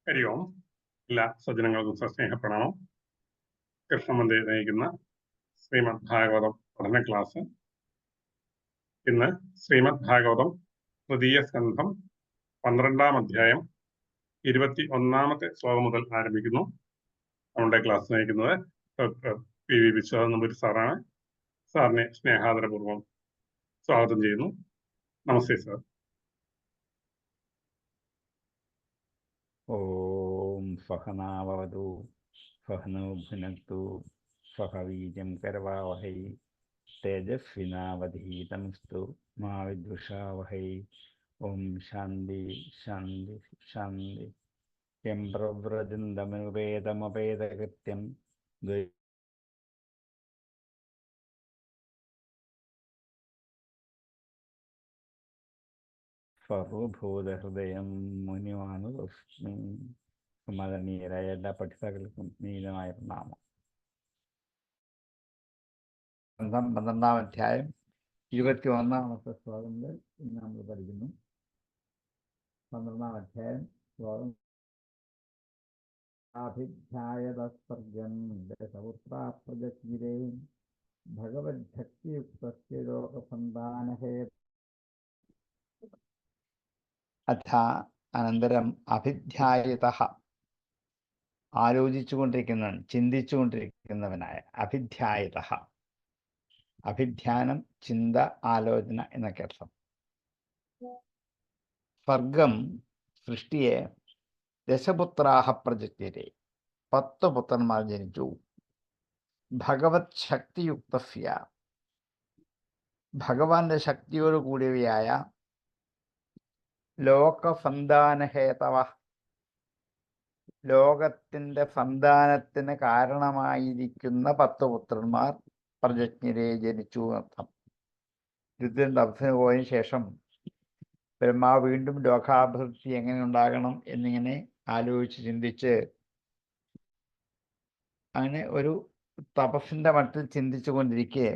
ഹരി ഓം. എല്ലാ സജ്ജനങ്ങൾക്കും സസ്നേഹപ്രണാമം. കൃഷ്ണമന്ത്രി നയിക്കുന്ന ശ്രീമദ് ഭാഗവതം പഠന ക്ലാസ് ഇന്ന് ശ്രീമദ് ഭാഗവതം തൃതീയ സ്കന്ധം 12-ാം അധ്യായം 21-ാമത്തെ ശ്ലോകം മുതൽ ആരംഭിക്കുന്നു. നമ്മുടെ ക്ലാസ് നയിക്കുന്നത് ഡോക്ടർ പി.വി. വിശ്വനാഥൻ നമ്പൂതിരി സാറാണ്. സാറിനെ സ്നേഹാദരപൂർവ്വം സ്വാഗതം ചെയ്യുന്നു. നമസ്തേ സാർ. ഓം സഹനാവവതു സഹനോ ഭുനക്തു സഹ വീര്യം കരവാവഹൈ തേജസ്വിനാവധീതമസ്തു മാ വിദ്വിഷാവഹൈ. ഓം ശാന്തി ശാന്തി ശാന്തി. യം പ്രവ്രജന്തമനുപേതമപേതകൃത്യം സർവഭൂതഹൃദയം മുനിമാനുസ്മി. സുമതനീയരായ എല്ലാ പഠിതാക്കൾക്കും നീലമായ പ്രണാമം. 12-ാം അധ്യായം 21-ാമത്തെ ശ്ലോകം മുതൽ ഇന്ന് നമ്മൾ പഠിക്കുന്നു. 12-ാം അധ്യായം ശ്ലോകം അഭിധ്യായതസ്വർഗം ദശപുത്രാപ്രജജ്ഞിരേ ഭഗവദ്ഭക്തിയുക്തസ്യ ലോകസന്താനഹേ. അഥ അനന്തരം അഭിധ്യായതഃ ആലോചിച്ചുകൊണ്ടിരിക്കുന്നവൻ, ചിന്തിച്ചുകൊണ്ടിരിക്കുന്നവനായ. അഭിധ്യായതഃ അഭിധ്യാനം, ചിന്ത, ആലോചന എന്നൊക്കെ അർത്ഥം. സ്വർഗം സൃഷ്ടിയെ ദശപുത്രാഹ പ്രജജ്ഞരെ 10 പുത്രന്മാർ ജനിച്ചു. ഭഗവത് ശക്തിയുക്തസ്യ ഭഗവാന്റെ ശക്തിയോട് കൂടിയവയായ ലോകസന്താനഹേതവ ലോകത്തിൻ്റെ സന്താനത്തിന് കാരണമായിരിക്കുന്ന 10 പുത്രന്മാർ പ്രജജ്ഞരെ ജനിച്ചു എന്നർത്ഥം. യുദ്ധം തപസ്സിന് പോയതിനു ശേഷം ബ്രഹ്മാവ് വീണ്ടും ലോകാഭിവൃദ്ധി എങ്ങനെ ഉണ്ടാകണം എന്നിങ്ങനെ ആലോചിച്ച് ചിന്തിച്ച് അങ്ങനെ ഒരു തപസ്സിൻ്റെ മട്ടിൽ ചിന്തിച്ചു കൊണ്ടിരിക്കെ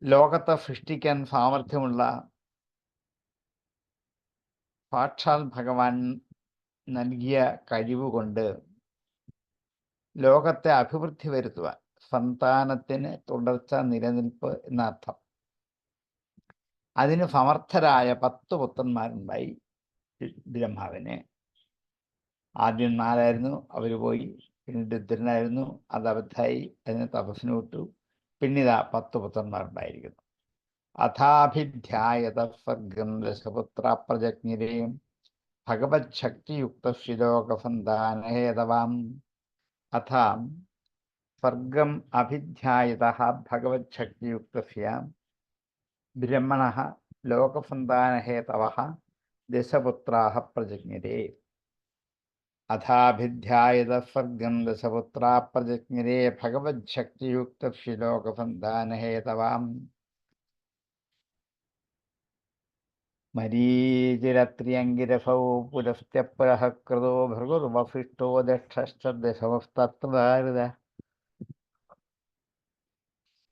ലോകത്തെ സൃഷ്ടിക്കാൻ സാമർഥ്യമുള്ള സാക്ഷാൽ ഭഗവാൻ നൽകിയ കഴിവുകൊണ്ട് ലോകത്തെ അഭിവൃദ്ധി വരുത്തുവാൻ, സന്താനത്തിന് തുടർച്ച, നിലനിൽപ്പ് എന്നർത്ഥം, അതിന് സമർത്ഥരായ 10 പുത്രന്മാരുണ്ടായി ബ്രഹ്മാവിന്. ആദ്യം 4 അവർ പോയി, പിന്നീട് രുദ്രനായിരുന്നു, അത് അബദ്ധായി, അതിന് തപസ്സിന് വിട്ടു. പിന്നിതാ 10 പുത്രന്മാരുണ്ടായിരിക്കുന്നു. അഥാഭിധ്യായത സ്വർഗം ദശപുത്ര പ്രജജ്ഞിരേയും ഭഗവത് ശക്തിയുക്തസ്യ ലോകസന്താനഹേതവാം. അഥ സ്വർഗം അഭിധ്യായതഃ ഭഗവത് ശക്തിയുക്തസ്യ ബ്രഹ്മണഃ ലോകസന്താനഹേതവഃ ദശപുത്രാः പ്രജജ്ഞിരേ. അഥാഭിധ്യായത സ്വർഗം ദശപുത്രാ പ്രജജ്ഞിരേ ഭഗവത് ശക്തിയുക്തസ്യ ലോകസന്താനഹേതവാം. മരീചിരത്രിയങ്കിരസൗ പുരസ്ത്യപുരഃ കൃതോ ഭൃഗുർവസിഷ്ഠോ ദക്ഷശ്ച ദശമസ്തത്രദാരിത.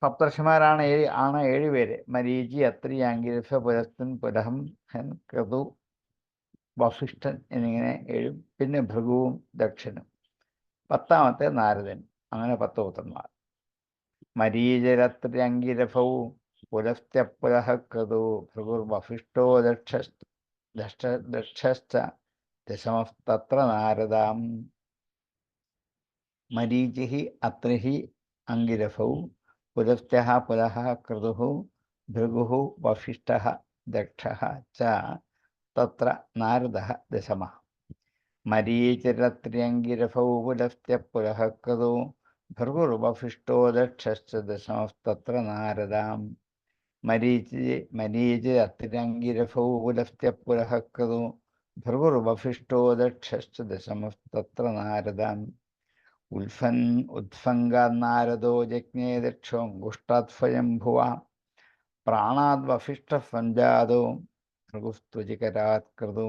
സപ്തർഷിമാരാണ് 7 പേര്. മരീചി, അത്രി, അങ്കിരസ, പുരസ്തൻ, പുരഹം, ഹൻ, ക്രതു, വസിഷ്ഠൻ എന്നിങ്ങനെ 7. പിന്നെ ഭൃഗുവും ദക്ഷനും. 10ാമത്തെ നാരദൻ. അങ്ങനെ 10 പുത്രന്മാർ. മരീചിരത്രിയങ്കിരസൗ പുരസ്ത്യപുരഃ ക്രതു ഭൃഗുർവസിഷ്ഠോ ദക്ഷശ്ച ദശമസ്തത്ര നാരദാം. മരീചിഃ അത്രിഃ അങ്കിരസൗ പുരസ്ത്യഃ പുരഃ ക്രതുഃ ഭൃഗുഃ വസിഷ്ഠഃ ദക്ഷഃ ച തത്ര നാരദഃ ദശമഃ. മരീചിരത്രിയങ്കിരസൗ പുരസ്ത്യപുരഃ ക്രതു ഭൃഗുർവസിഷ്ഠോ ദക്ഷശ്ച ദശമസ്തത്ര നാരദാം. മരീചിരത്രിയങ്കിരസൗ പുരസ്ത്യപുരഃ ക്രതു ഭൃഗുർവസിഷ്ഠോ ദക്ഷശ്ച ദശമസ്തത്ര നാരദാം. ഉത്സംഗാന്നാരദോ ജജ്ഞേ ദക്ഷോऽങ്കുഷ്ടാത് സ്വയംഭുവ പ്രാണാദ് വസിഷ്ഠഃ സഞ്ജാതോ ഭൃഗുസ്ത്വജികരാത് ക്രതു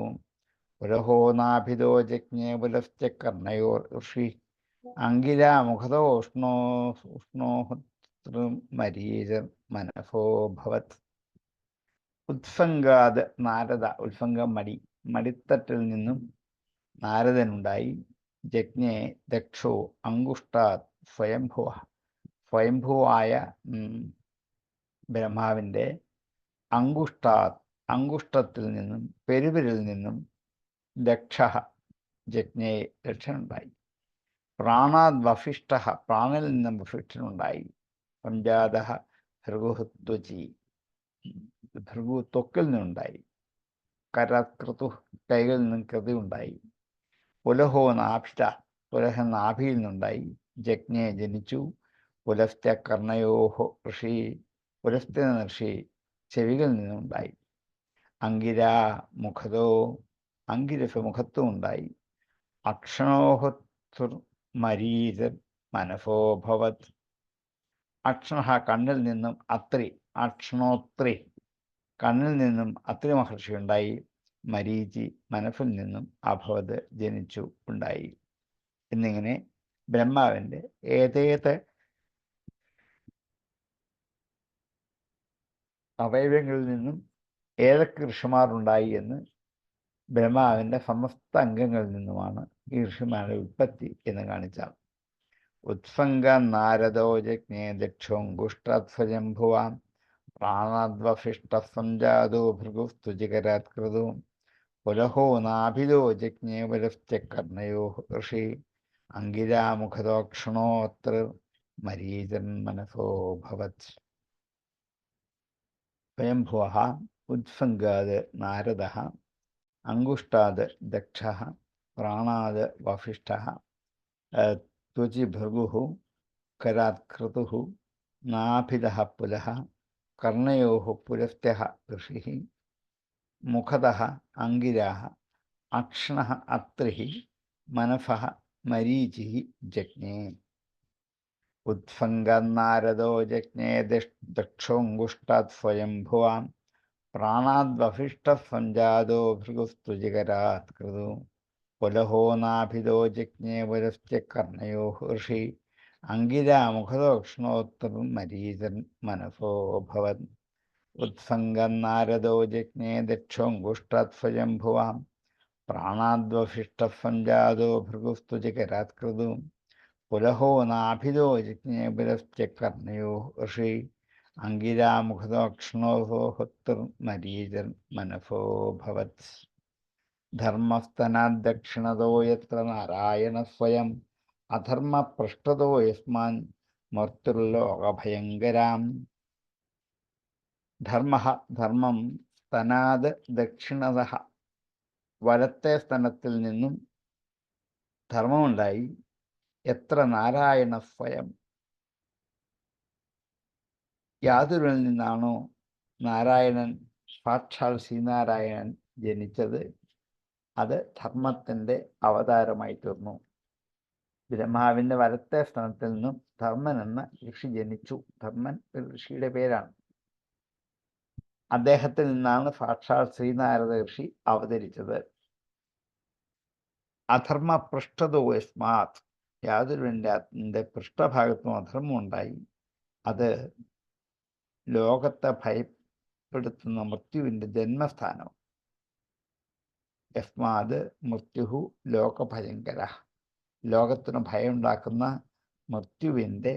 പുരഹോ നാഭിദോ ജജ്ഞേ പുലസ്ത്യ കർണയോർ ഋഷി അങ്കിരാമുഖതോ ഉഷ്ണോഹൃമരീചർ മനസോ ഭവത്. ഉത്സംഗാത് നാരദ. ഉത്സംഗം മടിത്തട്ടിൽ നിന്നും നാരദനുണ്ടായി. യജ്ഞേ ദക്ഷോ അങ്കുഷ്ടാത് സ്വയംഭുവ. സ്വയംഭുവായ ബ്രഹ്മാവിൻ്റെ അങ്കുഷ്ടത്തിൽ നിന്നും പെരുവിരിൽ നിന്നും ദക്ഷ യജ്ഞേ ദക്ഷനുണ്ടായി. പ്രാണാത് വഫിഷ്ഠ പ്രാണിൽ നിന്നും വഫിഷ്ഠനുണ്ടായി. സംജാത ഭൃഗുത്വചി ഭൃഗു ത്വക്കിൽ നിന്നുണ്ടായി. കരകൃതു കൈകളിൽ നിന്നും കൃതി ഉണ്ടായി. പുലഹോ നാഭിത പുലഹ നാഭിയിൽ നിന്നുണ്ടായി. യജ്ഞേ ജനിച്ചു. പുലസ്ത്യ കർണയോഹോ ഋഷി പുലസ്ത്യ ഋഷി ചെവികളിൽ നിന്നുണ്ടായി. അങ്കിരാ മുഖതോ അങ്കിരസ മുഖത്തും ഉണ്ടായി. അക്ഷണോഹത്തുർ മരീചൻ മനസോഭവത്. അക്ഷണ കണ്ണിൽ നിന്നും അത്രി അക്ഷണോത്രി കണ്ണിൽ നിന്നും അത്രി മഹർഷി ഉണ്ടായി. മരീചി മനസ്സിൽ നിന്നും അഭവത് ജനിച്ചു ഉണ്ടായി. എന്നിങ്ങനെ ബ്രഹ്മാവിൻ്റെ ഏതേത് അവയവങ്ങളിൽ നിന്നും ഏതൊക്കെ ഋഷിമാരുണ്ടായി എന്ന് ബ്രഹ്മാവിൻ്റെ സമസ്ത അംഗങ്ങളിൽ നിന്നുമാണ് ഈ ഋഷിമാരുടെ ഉൽപ്പത്തി എന്ന് കാണിച്ചാൽ. ഉത്സംഗ നാരദോ യജ്ഞേ ദക്ഷോങ്കുഷ്ടാത്സ്വയംഭുവാൻ പ്രാണാദ്വഫിഷ്ടസഞ്ജാതോ ഭൃഗുസ്തുചികരാത് കൃതു പുലഹോ നാഭിതോ യജ്ഞേ പുലസ്ത്യ കർണയോ ഋഷി അങ്കിരാമുഖദോക്ഷണോത്ര മരീചൻ മനസോ ഭവത്. സ്വയംഭുവഃ ഉത്സംഗാത് നാരദഃ അങ്കുഷ്ടാത് ദക്ഷഃ പ്രാണാത് വഫിഷ്ഠഃ ത്വചി ഭൃഗുഃ കരാത് ക്രതുഃ നാഭിതഃ പുലഃ കർണയോഃ പുലസ്ത്യഃ ഋഷിഃ മുഖതഃ അങ്കിരാः അക്ഷ്ണഃ അത്രിഃ മനസഃ മരീചിഃ ജജ്ഞേ. ഉത്സംഗന്നാരദോ യജ്ഞേ ദക്ഷോങ്കുഷ്ടാത് സ്വയംഭുവാൻ പ്രാണാദ്വഫിഷ്ടസഞ്ജാതോ ഭൃഗുസ്തുചികരാത് കൃതു പുലഹോ നാഭിതോ യജ്ഞേ പുലസ്ത്യ കർണയോ ഋഷി അങ്കിരാമുഖദോക്ഷ്ണോത്തർ മരീചൻ മനസോ ഭവത്. ഉത്സംഗന്നാരദോ യജ്ഞേ ദക്ഷോങ്കുഷ്ടാത് സ്വയംഭുവാൻ പ്രാണാദ്വഫിഷ്ടസഞ്ജാതോ ഭൃഗുസ്തുചികരാത് കൃതു പുലഹോ നാഭിതോ യജ്ഞേ പുലസ്ത്യ കർണയോ ഋഷി അങ്കിരാമുഖദോക്ഷ്ണോഹോത്തർ മരീചൻ മനസോ ഭവത്. ധർമ്മസ്തനാദ്ദക്ഷിണതോ യത്ര നാരായണ സ്വയം അധർമ്മപൃഷ്ഠതോ യസ്മാൻ മർത്തുർലോകഭയങ്കരാം. ധർമ്മം സ്തനാത് ദക്ഷിണതഃ വലത്തെ സ്തനത്തിൽ നിന്നും ധർമ്മമുണ്ടായി. എത്ര നാരായണ സ്വയം യാതൊരുവിൽ നിന്നാണോ നാരായണൻ സാക്ഷാൽ ശ്രീനാരായണൻ ജനിച്ചത് അത് ധർമ്മത്തിൻ്റെ അവതാരമായി തീർന്നു. ബ്രഹ്മാവിൻ്റെ വലത്തെ സ്ഥാനത്തിൽ നിന്നും ധർമ്മൻ എന്ന ഋഷി ജനിച്ചു. ധർമ്മൻ ഒരു ഋഷിയുടെ പേരാണ്. അദ്ദേഹത്തിൽ നിന്നാണ് സാക്ഷാൽ ശ്രീനാരദ ഋഷി അവതരിച്ചത്. അധർമ്മ പൃഷ്ഠതോ യസ്മാത് യാതൊരുവിൻ്റെ പൃഷ്ഠഭാഗത്തും അധർമ്മം ഉണ്ടായി. അത് ലോകത്തെ ഭയപ്പെടുത്തുന്ന മൃത്യുവിൻ്റെ ജന്മസ്ഥാനം. യസ്മാത് മൃത്യു ലോകഭയങ്കര ലോകത്തിന് ഭയമുണ്ടാക്കുന്ന മൃത്യുവിൻ്റെ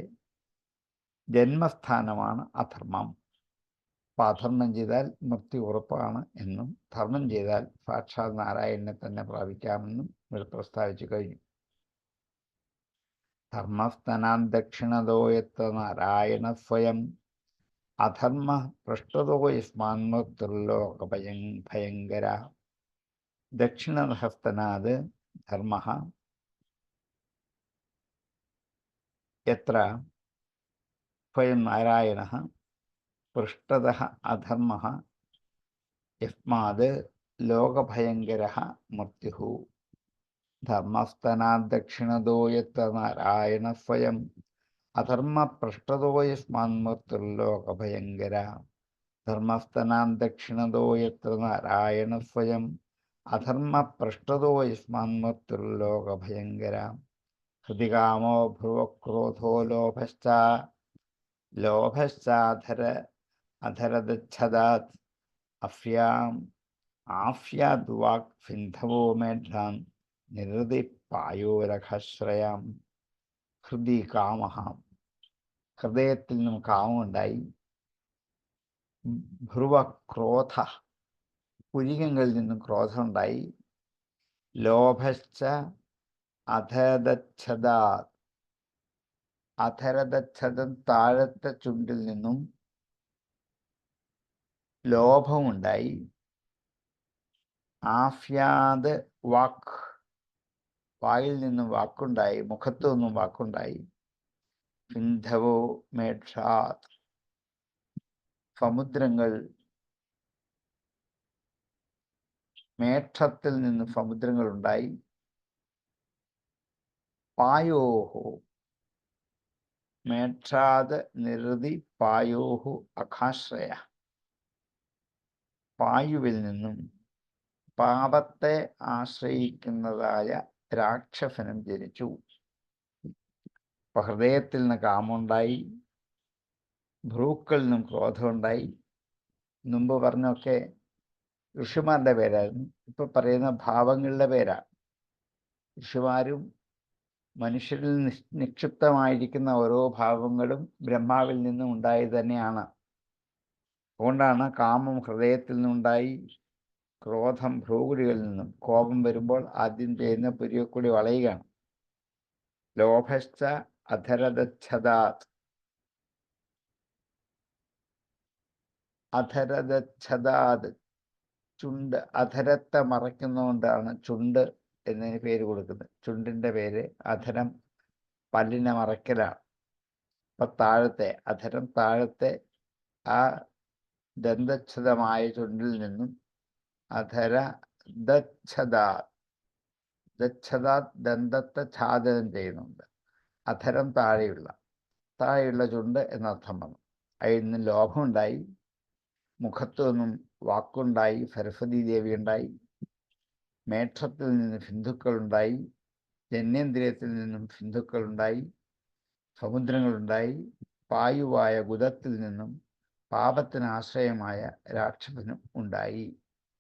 ജന്മസ്ഥാനമാണ് അധർമ്മം. അപ്പം അധർമ്മം ചെയ്താൽ മൃത്യു ഉറപ്പാണ് എന്നും ധർമ്മം ചെയ്താൽ സാക്ഷാൽ നാരായണനെ തന്നെ പ്രാപിക്കാമെന്നും ഇവിടെ പ്രസ്താവിച്ചു കഴിഞ്ഞു. ധർമ്മസ്തനാൻ ദക്ഷിണതോ യത്ര നാരായണ സ്വയം അധർമ്മ പൃഷ്ഠതോ യസ്മാൻ മൃത്യുർലോകഭയങ്കര. ദക്ഷിണഹസ്തനാത് ധർമ്മ യത്ര സ്വയം നാരായണ പൃഷ്ഠതഃ അധർമ്മഃ യസ്മാത് ലോകഭയങ്കരഃ മൃത്യുഃ. ധർമ്മസ്തനാത് ദക്ഷിണതോ യത്ര നാരായണ സ്വയം അധർമ്മ പൃഷ്ഠതോ യസ്മാൻ മൃത്യുർലോകഭയങ്കര. ധർമ്മസ്തനാൻ ദക്ഷിണതോ യത്ര നാരായണ സ്വയം അധർമ്മ പൃഷ്ഠതോ യസ്മാൻ മൃത്യുർലോകഭയങ്കര. ഹൃദികാമോ ഭ്രുവക്രോധോ നിരതി പായോരഘശ്രയാം ഹൃദി കാമഹ. ഹൃദയത്തിൽ നിന്നും കാമമുണ്ടായി. ഭ്രുവ ക്രോധ, പുരികങ്ങളിൽ നിന്നും ക്രോധമുണ്ടായി. ലോഭശ്ച അധരദച്ഛദാ, അധരദച്ഛദം താഴത്തെ ചുണ്ടിൽ നിന്നും ലോഭമുണ്ടായി. ആഫ്യാദ് വാക്ക്, വായിൽ നിന്നും വാക്കുണ്ടായി, മുഖത്തു നിന്നും വാക്കുണ്ടായി. സിന്ധവോ മേക്ഷാത്, സമുദ്രങ്ങൾ, മേക്ഷത്തിൽ നിന്ന് സമുദ്രങ്ങൾ ഉണ്ടായി. പായോഹോ, മേക്ഷാത് നിരതി പായോഹു അഘാശ്രയ. പായുവിൽ നിന്നും പാപത്തെ ആശ്രയിക്കുന്നതായ രാക്ഷസനും ജനിച്ചു. അപ്പൊ ഹൃദയത്തിൽ നിന്ന് കാമുണ്ടായി, ഭ്രൂക്കളിൽ നിന്നും ക്രോധമുണ്ടായി. മുമ്പ് പറഞ്ഞൊക്കെ ഋഷിമാരുടെ പേരായിരുന്നു. ഇപ്പൊ പറയുന്ന ഭാവങ്ങളുടെ പേരാണ്. ഋഷിമാരും മനുഷ്യരിൽ നിക്ഷിപ്തമായിരിക്കുന്ന ഓരോ ഭാവങ്ങളും ബ്രഹ്മാവിൽ നിന്നും ഉണ്ടായി തന്നെയാണ്. അതുകൊണ്ടാണ് കാമം ഹൃദയത്തിൽ നിന്നുണ്ടായി, ക്രോധം ഭ്രൂകുടികളിൽ നിന്നും. കോപം വരുമ്പോൾ ആദ്യം ചെയ്യുന്ന പുരിയെ കൂടി വളയുകയാണ്. ലോഭശ്ച അധരദച്ഛദാത്, അധരദച്ഛദാത് ചുണ്ട്, അധരത്തെ മറയ്ക്കുന്നതുകൊണ്ടാണ് ചുണ്ട് എന്നതിന് പേര് കൊടുക്കുന്നത്. ചുണ്ടിൻ്റെ പേര് അധരം, പല്ലിനെ മറയ്ക്കലാണ്. അപ്പം താഴത്തെ അധരം, താഴത്തെ ആ ദന്തച്ഛദമായ ചുണ്ടിൽ നിന്നും അധര ദച്ഛദാത്, ദച്ഛദാത് ദന്തത്തെ ഛാദനം ചെയ്യുന്നുണ്ട്. അധരം താഴെയുള്ള ചുണ്ട് എന്നർത്ഥം വന്നു. അതിൽ നിന്ന് ലോഭമുണ്ടായി, മുഖത്തു നിന്നും വാക്കുണ്ടായി, സരസ്വതീ ദേവി ഉണ്ടായി. മേക്ഷത്തിൽ നിന്ന് സിന്ധുക്കളുണ്ടായി, ജന്യേന്ദ്രിയത്തിൽ നിന്നും സിന്ധുക്കളുണ്ടായി, സമുദ്രങ്ങളുണ്ടായി. പായുവായ ഗുദത്തിൽ നിന്നും പാപത്തിന് ആശ്രയമായ രാക്ഷസനും ഉണ്ടായി.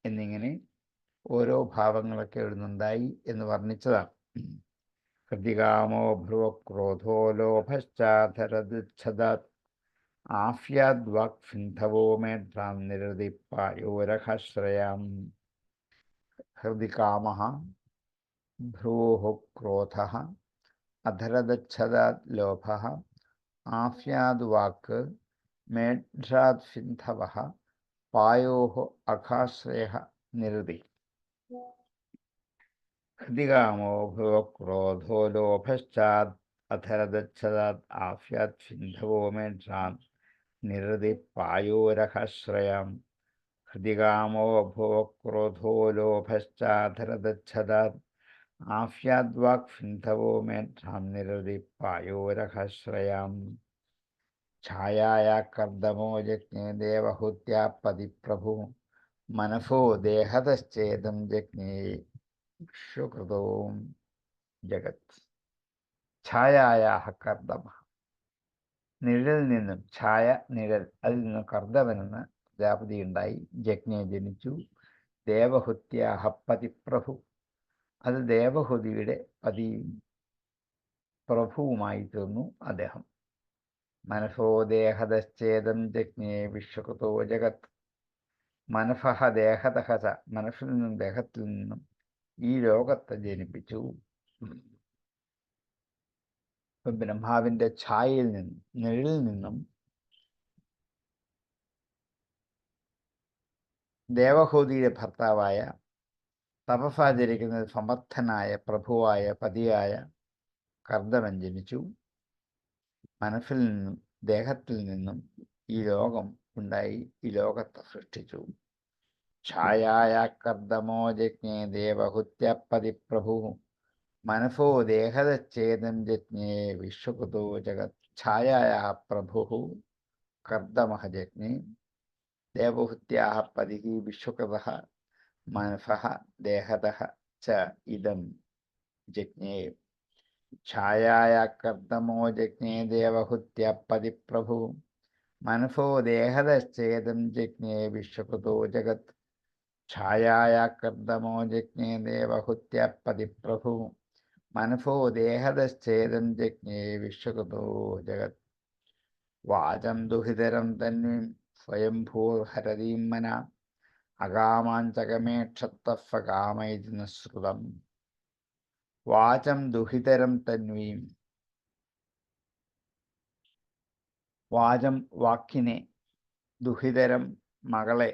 എന്നിങ്ങനെ ഓരോ ഭാവങ്ങളൊക്കെ എഴുതുന്നുണ്ടായി എന്ന് വർണ്ണിച്ചതാണ്. ഹൃദികാമോ ഭ്രുവക്രോധോ ലോഭശ്ചാധരദച്ഛദാത് ആഫ്യാദ്വാക് സിന്ധവോ മേധാം നിരതി പായോരഘശ്രയാം. ഹൃദികാമഃ ഭ്രുവോഃ ക്രോധഃ അധരദച്ഛദാത് ലോഭഃ ആഫ്യാദ് വാക്ക് മേഢ്രാത് സിന്ധവഃ പായോഃ അഘാശ്രയഃ നിരതി. ഹൃദികാമോ ഭ്രുവക്രോധോ ലോഭശ്ചാത് അധരദച്ഛദാത് ആഫ്യാത് സിന്ധവോ മേഢ്രാത് നിരതി പായോരഘശ്രയാം. ഹൃദികാമോ ഭ്രുവക്രോധോ ലോഭശ്ചാധരദച്ഛദാത് ആഫ്യാദ്വാക് സിന്ധവോ മേഢ്രാം നിരതി പായോരഘശ്രയാം. ഛായായ കർദമോ ജജ്ഞേ ദേവഹൂത്യാ പതിപ്രഭു മനസോ ദേഹതശ്ചേദം ജജ്ഞേ വിശ്വകൃതോ ജഗത്. ഛായായ കർദമ, നിഴലിൽ നിന്നും, ഛായ നിഴൽ, അതിൽ നിന്നും കർദമനെന്ന് പ്രജാപതി ഉണ്ടായി. ജജ്ഞെ ജനിച്ചു. ദേവഹുത്യാഹ പതിപ്രഭു, അത് ദേവഹുതിയുടെ പതി പ്രഭുവുമായി തീർന്നു അദ്ദേഹം. മനസോ ദേഹതശ്ചേദം ജജ്ഞേ വിശ്വകൃതോ ജഗത്. മനസഹ ദേഹതഃ ച, മനസ്സിൽ നിന്നും ദേഹത്തിൽ നിന്നും ഈ ലോകത്തെ ജനിപ്പിച്ചു. ബ്രഹ്മാവിൻ്റെ ഛായയിൽ നിന്നും, നിഴലിൽ നിന്നും ദേവഹൂതിയുടെ ഭർത്താവായ, തപസാചരിക്കുന്ന സമർത്ഥനായ പ്രഭുവായ പതിയായ കർദമൻ ജനിച്ചു. മനസ്സിൽ നിന്നും ദേഹത്തിൽ നിന്നും ഈ ലോകം ഉണ്ടായി, ഈ ലോകത്തെ സൃഷ്ടിച്ചു. ഛായായ കർദമോ ജജ്ഞേ ദേവഹുത്യപ്പതി പ്രഭു മനസോ ദേഹതശ്ചേദം ജജ്ഞേ വിശ്വകൃതോ ജഗത്. ഛായായ പ്രഭു കർദമഃ ജജ്ഞേ ദേവഹുത്യാഹ പതിഃ വിശ്വകൃതഃ മനസഃ ദേഹതഃ ച ഇദം ജജ്ഞേ. ഛായായ കർദമോ ജജ്ഞേ ദേവഹുത്യപ്പതി പ്രഭു മനസോ ദേഹതശ്ചേദം ജജ്ഞേ വിശ്വകൃതോ ജഗത്. ഛായാകർദ്ദമോ ജജ്ഞേ ദേവഹുത്യപതിപ്രഭു മനസോ ദേഹതശ്ചേദം ജജ്ഞേ വിശ്വകൃതോ ജഗത് വാചം ദുഹിതരം തന്വീം സ്വയംഭൂർഹരതീം മന അകാമാഞ്ചകമേക്ഷത്തഫകാമൈതി നിശ്രുതം. വാചം ദുഹിതരം തന്വീം. വാചം വാക്കിനെ, ദുഹിതരം മകളെ,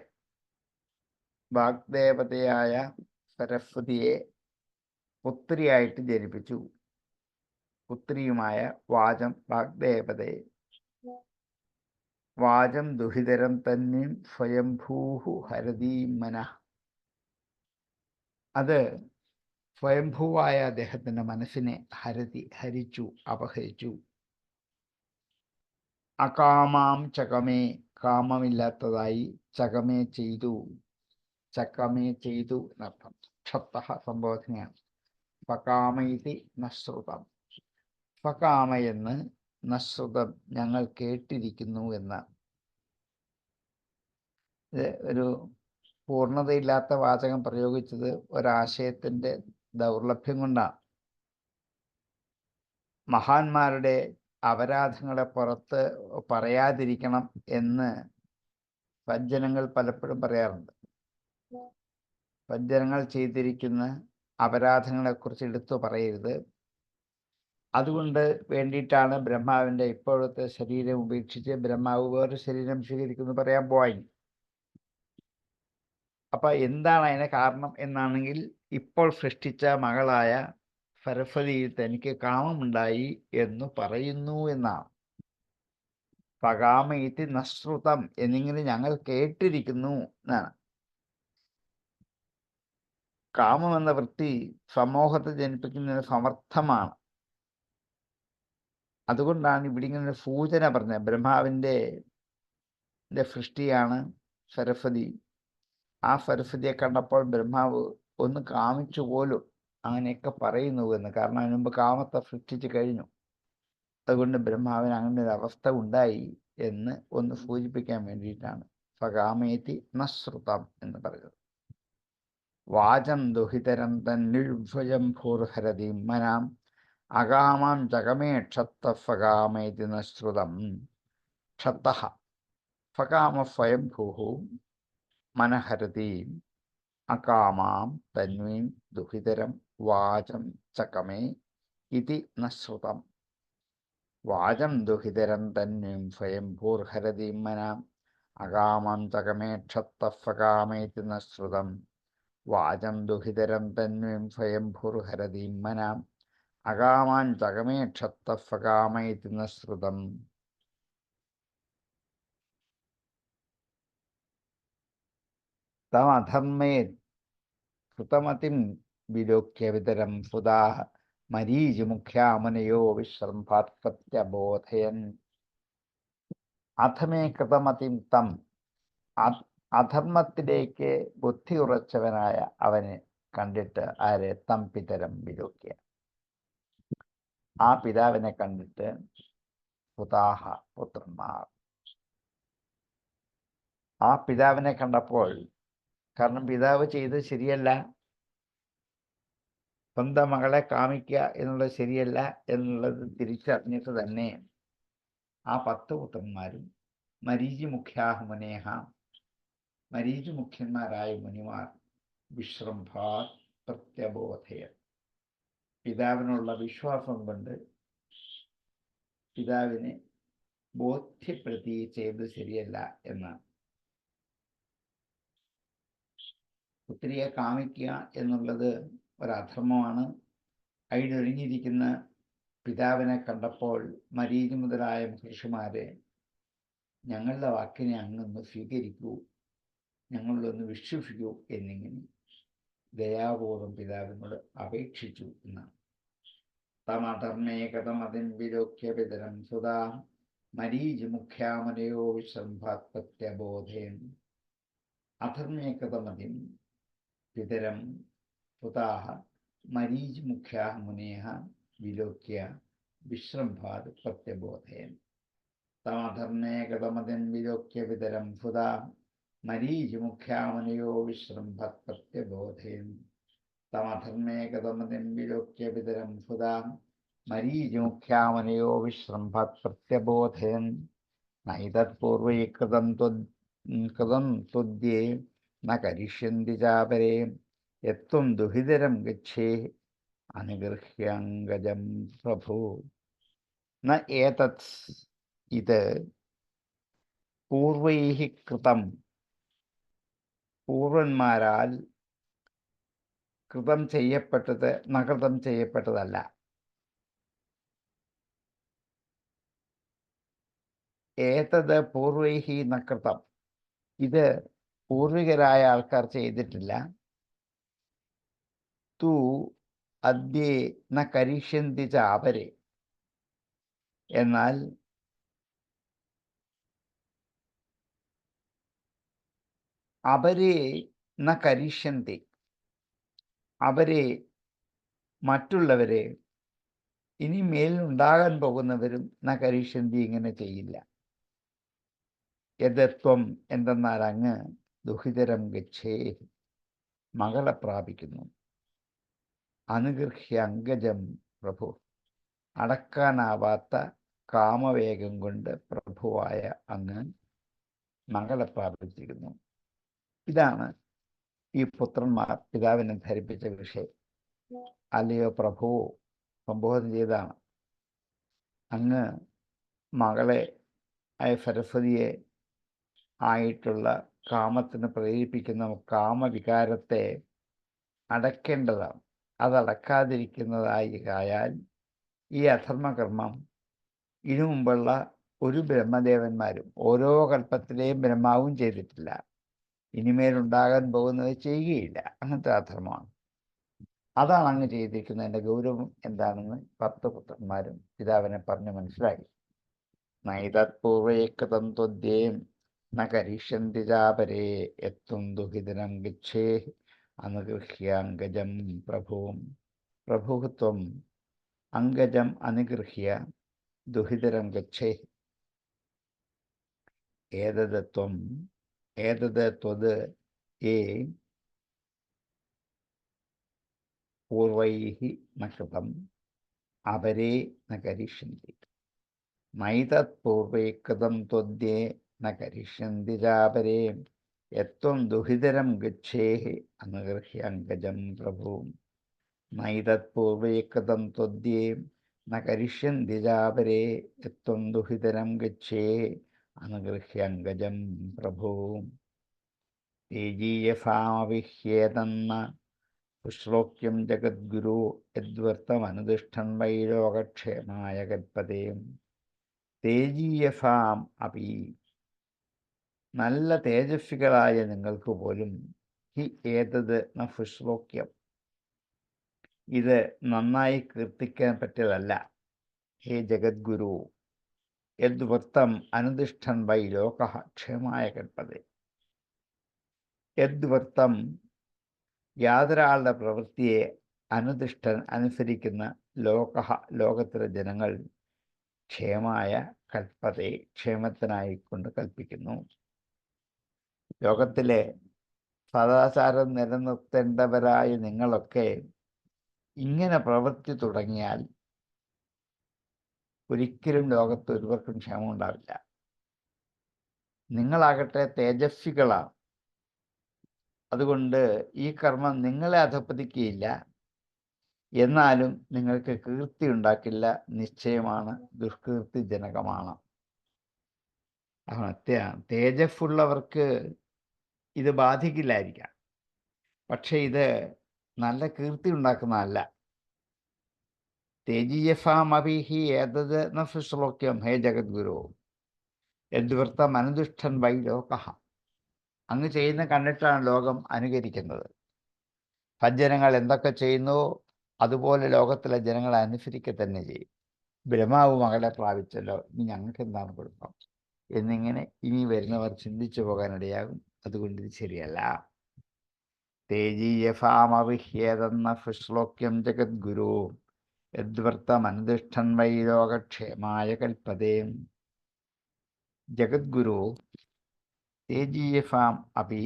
വാഗ്ദേവതയായ സരസ്വതിയെ പുത്രിയായിട്ട് ജനിപ്പിച്ചു. പുത്രിയുമായ വാചം വാഗ്ദേവതയെ. വാചം ദുഹിതരം തന്വീം സ്വയംഭൂഹു ഹരതീം മനഃ. അത് സ്വയംഭൂവായ അദ്ദേഹത്തിൻ്റെ മനസ്സിനെ ഹരിച്ചു, അപഹരിച്ചു. അകാമാം ചകമേ, കാമമില്ലാത്തതായി, ചകമേ ചെയ്തു, ചകമേ ചെയ്തു എന്നർത്ഥം. ക്ഷത്ത സംബോധനയാണ്. ഫകാമൈതി നശ്രുതം. ഫകാമയെന്ന് നശ്രുതം ഞങ്ങൾ കേട്ടിരിക്കുന്നു എന്ന്. ഇത് ഒരു പൂർണ്ണതയില്ലാത്ത വാചകം പ്രയോഗിച്ചത് ഒരാശയത്തിൻ്റെ ദൗർലഭ്യം കൊണ്ടാണ്. മഹാന്മാരുടെ അപരാധങ്ങളെ പുറത്ത് പറയാതിരിക്കണം എന്ന് സജ്ജനങ്ങൾ പലപ്പോഴും പറയാറുണ്ട്. സജ്ജനങ്ങൾ ചെയ്തിരിക്കുന്ന അപരാധങ്ങളെക്കുറിച്ച് എടുത്തു പറയരുത്. അതുകൊണ്ട് വേണ്ടിയിട്ടാണ് ബ്രഹ്മാവിൻ്റെ ഇപ്പോഴത്തെ ശരീരം ഉപേക്ഷിച്ച് ബ്രഹ്മാവ് വേറെ ശരീരം സ്വീകരിക്കുന്നു പറയാൻ പോയി. അപ്പം എന്താണ് അതിന് കാരണം എന്നാണെങ്കിൽ, ഇപ്പോൾ സൃഷ്ടിച്ച മകളായ സരസ്വതിയിൽ തനിക്ക് കാമമുണ്ടായി എന്ന് പറയുന്നു എന്നാണ്. പകാമയിത്തി നശ്രുതം എന്നിങ്ങനെ ഞങ്ങൾ കേട്ടിരിക്കുന്നു എന്നാണ്. കാമം എന്ന വൃത്തി സമൂഹത്തെ ജനിപ്പിക്കുന്നതിന് സമർത്ഥമാണ്. അതുകൊണ്ടാണ് ഇവിടെ ഇങ്ങനെ സൂചന പറഞ്ഞത്. ബ്രഹ്മാവിൻ്റെ സൃഷ്ടിയാണ് സരസ്വതി. ആ സരസ്വതിയെ കണ്ടപ്പോൾ ബ്രഹ്മാവ് ഒന്ന് കാമിച്ചു പോലും, അങ്ങനെയൊക്കെ പറയുന്നു എന്ന്. കാരണം അതിന് മുമ്പ് കാമത്തെ സൃഷ്ടിച്ചു കഴിഞ്ഞു. അതുകൊണ്ട് ബ്രഹ്മാവിന് അങ്ങനെ ഒരു അവസ്ഥ ഉണ്ടായി എന്ന് ഒന്ന് സൂചിപ്പിക്കാൻ വേണ്ടിയിട്ടാണ് ഫകാമേതി നശ്രുതം എന്ന് പറയുന്നത്. വാചം ദുഹിതരം തന്നിഴ്ഭുജം ഭൂർഹരതീം മനാം അകാമാം ജഗമേ ക്ഷത്ത ഫകാമേതി നശ്രുതം. ക്ഷത്ത ഫകാമ സ്വയംഭൂഹു മനഹരതീം അകാമാം തന്വീം ദുഹിതരം വാചം ചകമേ ഇതി നശ്രുതം. വാചം ദുഹിതരം തന്വീം സ്വയംഭൂർഹരതീം മനാം അകാമം ചകമേ ക്ഷത്ത ഫകാമേതി നശ്രുതം. വാചം ദുഹിതരം തന്വീം സ്വയംഭൂർഹരതീം മനാം അകാമാൻ ചകമേ ക്ഷത്ത ഫകാമേതി നശ്രുതം. തമധർമ്മേ കൃതമതിം വിലോക്യ വിതരം സുധാഃ മരീചിമുഖ്യാമുനയോ വിശ്രംഭാത്പത്യബോധയൻ. അധമേ കൃതമതിം തം. അധർമ്മത്തിലേക്ക് ബുദ്ധി ഉറച്ചവനായ അവനെ കണ്ടിട്ട്, ആരെ? തം പിതരം വിലോക്യ, ആ പിതാവിനെ കണ്ടിട്ട്, സുതാഹ പുത്രന്മാർ. ആ പിതാവിനെ കണ്ടപ്പോൾ, കാരണം പിതാവ് ചെയ്തത് ശരിയല്ല, സ്വന്തം മകളെ കാമിക്കുക എന്നുള്ളത് ശരിയല്ല എന്നുള്ളത് തിരിച്ചറിഞ്ഞിട്ട് തന്നെ ആ 10 പുത്രന്മാരും മരീചിമുഖ്യാഹ മുനേഹ, മരീചിമുഖ്യന്മാരായ മുനിമാർ, വിശ്രംഭാ പ്രത്യബോധയ, പിതാവിനുള്ള വിശ്വാസം കൊണ്ട് പിതാവിനെ ബോധ്യപ്പെടുത്തി ചെയ്തത് ശരിയല്ല എന്നാണ്. പുത്രിയെ കാമിക്കുക എന്നുള്ളത് ഒരധർമ്മമാണ്. അതിലൊഴിഞ്ഞിരിക്കുന്ന പിതാവിനെ കണ്ടപ്പോൾ മരീചി മുതലായ മഹർഷിമാരെ, ഞങ്ങളുടെ വാക്കിനെ അങ്ങൊന്ന് സ്വീകരിക്കൂ, ഞങ്ങളിലൊന്ന് വിശ്വസിക്കൂ എന്നിങ്ങനെ ദയാപൂർവം പിതാവിനോട് അപേക്ഷിച്ചു എന്നാണ്. തമധർമ്മേ കഥമതിം വിലോക്യ പിതരം സുതാ മരീചിമുഖ്യാമനയോ വിശ്രംഭാത്പത്യബോധേൻ. അധർമ്മേ കഥമതിം പിതരം സുതാഃ മരീചിമുഖ്യാഃ മുനേഃ വിലോക്യ വിശ്രംഭാത് പ്രത്യബോധയൻ. തമധർമ്മേ കഥമതിം വിലോക്യ പിതരം സുതാ മരീചിമുഖ്യാമനയോ വിശ്രംഭത്പ്രത്യബോധേൻ തമധർമ്മേ ഗതമതിം വിലോക്യ പിതരം സുതാം മരീചിമുഖ്യാമനയോ വിശ്രംഭത്പ്രത്യബോധേൻ നൈതത്പൂർവൈ കൃതം തുദ്യേ ന കരിഷ്യന്തി ചാപരേ യത്വം ദുഹിതരം ഗച്ഛേ അനുഗൃഹ്യങ്കജം പ്രഭു. ന ഏതത് ഇത് പൂർവൈഃ കൃതം പൂർവന്മാരാൽ കൃതം ചെയ്യപ്പെട്ടത് നകൃതം ചെയ്യപ്പെട്ടതല്ല. ഏതത് പൂർവൈഃ നകൃതം, ഇത് പൂർവികരായ ആൾക്കാർ ചെയ്തിട്ടില്ല. തു അദ്യേ ന കരിഷ്യന്തി ച അപരേ, എന്നാൽ അവരെ ന കരിഷ്യന്തി, അവരെ മറ്റുള്ളവരെ ഇനി മേലുണ്ടാകാൻ പോകുന്നവരും ന കരിഷ്യന്തി ഇങ്ങനെ ചെയ്യില്ല. യഥത്വം എന്തെന്നാൽ അങ്ങ് ദുഹിതരം ഗച്ഛേ മകളെ പ്രാപിക്കുന്നു. അനുഗൃഹ്യ അങ്കജം പ്രഭു, അടക്കാനാവാത്ത കാമവേഗം കൊണ്ട് പ്രഭുവായ അങ്ങ് മകളെ പ്രാപിച്ചിരിക്കുന്നു. ഇതാണ് ഈ പുത്രന്മാർ പിതാവിനെ ധരിപ്പിച്ച വിഷയം. അല്ലയോ പ്രഭു, സംബോധന ചെയ്താണ് അങ്ങ് മകളെ സരസ്വതിയെ ആയിട്ടുള്ള കാമത്തിന് പ്രേരിപ്പിക്കുന്ന കാമവികാരത്തെ അടയ്ക്കേണ്ടതാണ്. അതടക്കാതിരിക്കുന്നതായാൽ ഈ അധർമ്മകർമ്മം ഇതിനു മുമ്പുള്ള ഒരു ബ്രഹ്മദേവന്മാരും ഓരോ കൽപ്പത്തിലെയും ബ്രഹ്മാവും ചെയ്തിട്ടില്ല, ഇനിമേലുണ്ടാകാൻ പോകുന്നത് ചെയ്യുകയില്ല. അങ്ങനത്തെ അധർമ്മമാണ്. അതാണ് അങ്ങ് ചെയ്തിരിക്കുന്നതിൻ്റെ ഗൗരവം എന്താണെന്ന് 10 പുത്രന്മാരും പിതാവിനെ പറഞ്ഞ് മനസ്സിലാക്കി. നൈതത്പൂർവൈകൃതം ത്വദ്യേം ന കരിഷ്യന്തി ചാപരേ യത്വം ദുഹിതരം ഗച്ഛേ അനുഗൃഹ്യ അങ്കജം പ്രഭുവും. പ്രഭുത്വം അങ്കജം അനുഗൃഹ്യ ദുഹിതരം ഗച്ഛേ. ഏതത് ത്വം, ഏതത് ത്വത് യേ പൂർവൈഃ ന കൃതം അപരേ ന കരിഷ്യന്തി. നൈതത് പൂർവൈ കൃതം ത്വദ്യേ ന കരിഷ്യന്തി ചാപരേ യത്വം ദുഹിതരം ഗച്ഛേ അനുഗൃഹ്യ അങ്കജം പ്രഭു. നൈതത് പൂർവൈ കൃതം ത്വദ്യേ ന കരിഷ്യന്തി ചാപരേ യത്വം ദുഹിതരം ഗച്ഛേ അനുഗൃഹ്യ അങ്കജം പ്രഭു. തേജീയസാമവിഹ്യേതന്ന ശ്ലോക്യം ജഗദ്ഗുരു യദ്വൃത്തമനുതിഷ്ഠൻ വൈ ലോകക്ഷേമായ കൽപ്പതേ. തേജീയസാം അപി, നല്ല തേജസ്വികളായ നിങ്ങൾക്ക് പോലും ഹി ഏതത് ന ശ്ലോക്യം, ഇത് നന്നായി കീർത്തിക്കാൻ പറ്റിയതല്ല. ഹേ ജഗദ്ഗുരു, യദ്വൃത്തം അനുതിഷ്ഠൻ വൈ ലോക ക്ഷേമായ കൽപ്പതേ. യദ്വൃത്തം, യാതൊരാളുടെ പ്രവൃത്തിയെ അനുതിഷ്ഠൻ അനുസരിക്കുന്ന ലോകത്തിലെ ജനങ്ങൾ ക്ഷേമായ കൽപ്പതേ, ക്ഷേമത്തിനായിക്കൊണ്ട് കൽപ്പിക്കുന്നു. ലോകത്തിലെ സദാചാരം നിലനിർത്തേണ്ടവരായ നിങ്ങളൊക്കെ ഇങ്ങനെ പ്രവൃത്തി തുടങ്ങിയാൽ ഒരിക്കലും ലോകത്ത് ഒരുവർക്കും ക്ഷേമം ഉണ്ടാവില്ല. നിങ്ങളാകട്ടെ തേജസ്വികളാണ്, അതുകൊണ്ട് ഈ കർമ്മം നിങ്ങളെ അധപ്പതിക്കുകയില്ല, എന്നാലും നിങ്ങൾക്ക് കീർത്തി ഉണ്ടാക്കില്ല, നിശ്ചയമാണ് ദുഷ്കീർത്തിജനകമാണ്. തേജസ്സുള്ളവർക്ക് ഇത് ബാധിക്കില്ലായിരിക്കാം, പക്ഷെ ഇത് നല്ല കീർത്തി ഉണ്ടാക്കുന്നതല്ല. തേജീയസാമഭിഹി ഏതത് ന ശ്ലോക്യം ഹേ ജഗദ്ഗുരു യദ്വൃത്തം അനുതിഷ്ഠൻ വൈ ലോക. അങ്ങ് ചെയ്യുന്ന കണ്ടിട്ടാണ് ലോകം അനുകരിക്കുന്നത്. സജ്ജനങ്ങൾ എന്തൊക്കെ ചെയ്യുന്നുവോ അതുപോലെ ലോകത്തിലെ ജനങ്ങളെ അനുസരിക്കുക തന്നെ ചെയ്യും. ബ്രഹ്മാവ് മകളെ പ്രാപിച്ചല്ലോ, ഇനി ഞങ്ങൾക്ക് എന്താണ് കുഴപ്പം എന്നിങ്ങനെ ഇനി വരുന്നവർ ചിന്തിച്ചു പോകാനിടയാകും. അതുകൊണ്ട് ഇത് ശരിയല്ല. തേജീയസാമവിഹ്യേതെന്ന ശ്ലോക്യം ജഗദ്ഗുരു യദ്വൃത്തം അനുതിഷ്ഠൻ വൈ ലോകക്ഷേമായ കൽപ്പതേ. ജഗദ്ഗുരു തേജീയഫാം അപി